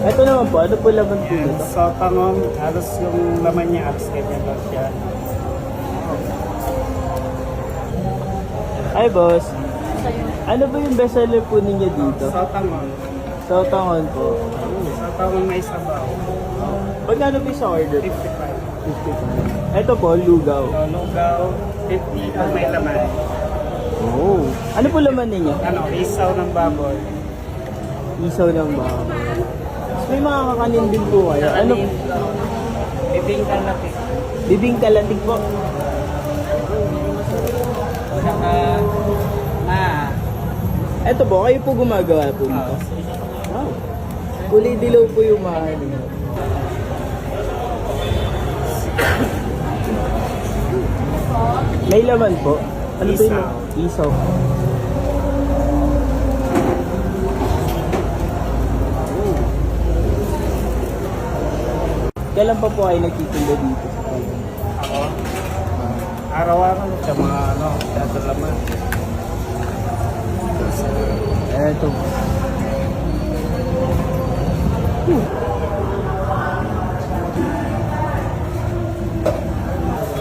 Ito naman po, ano po laman po Yan, nito? sa tanong, halos yung laman niya, halos ganyan lang siya. Ay boss, ano ba yung bestseller po ninyo dito? Sa tangon. Sa Tangon po. Sa tangon may sabaw. Pagkano po sa order? 55. 55. Ito po, lugaw. So, lugaw, 50 pag may laman. Oh. Ano po laman ninyo? Ano, isaw ng baboy. Isaw ng baboy. May mga kakanin din po kayo. Ano? Bibingkan natin. Bibing kalatig po. Saka, Ito po, kayo po gumagawa po nito. Wow. Kulay dilaw po yung mga ano. May laman po. Ano po yung isaw? Kailan pa po kayo nagtitinda dito sa Tangon? ako, araw-araw sa mga ano, sa laman. Eto.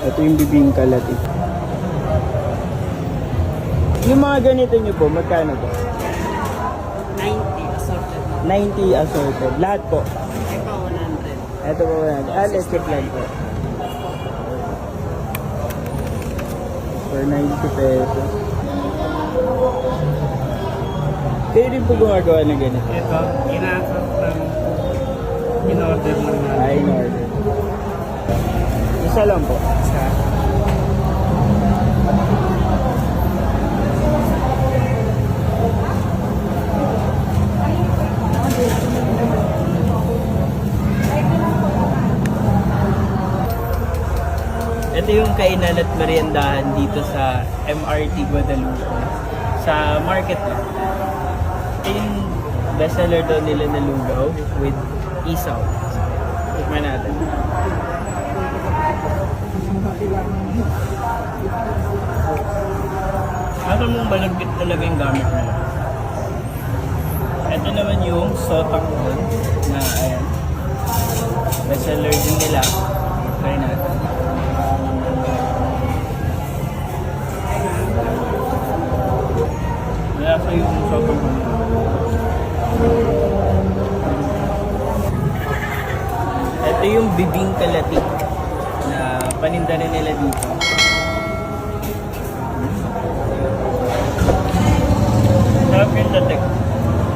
Ito yung bibing kalatig. Yung mga ganito nyo po, magkano po? 90 assorted. 90 assorted. Lahat po. Ito, 100. Ito po yan. Let's check lang po. For 90 pesos. Kayo rin po gumagawa ng ganito. Ito, inasap ng in-order lang natin. Ay, in order. Isa lang po. Sa Ito yung kainan at meriendahan dito sa MRT Guadalupe. Sa market lang. Ito yung bestseller daw nila na lugaw with isaw. Tikman natin. Ano mong malagkit talaga yung gamit nila. Ito naman yung sotakon na ayan. Bestseller din nila. Try natin. Lasa yung sotakon nila. Ito yung bibing kalatik na paninda na nila dito. Sarap yung tatik.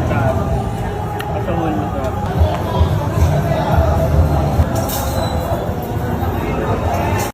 Sa kasawon mo.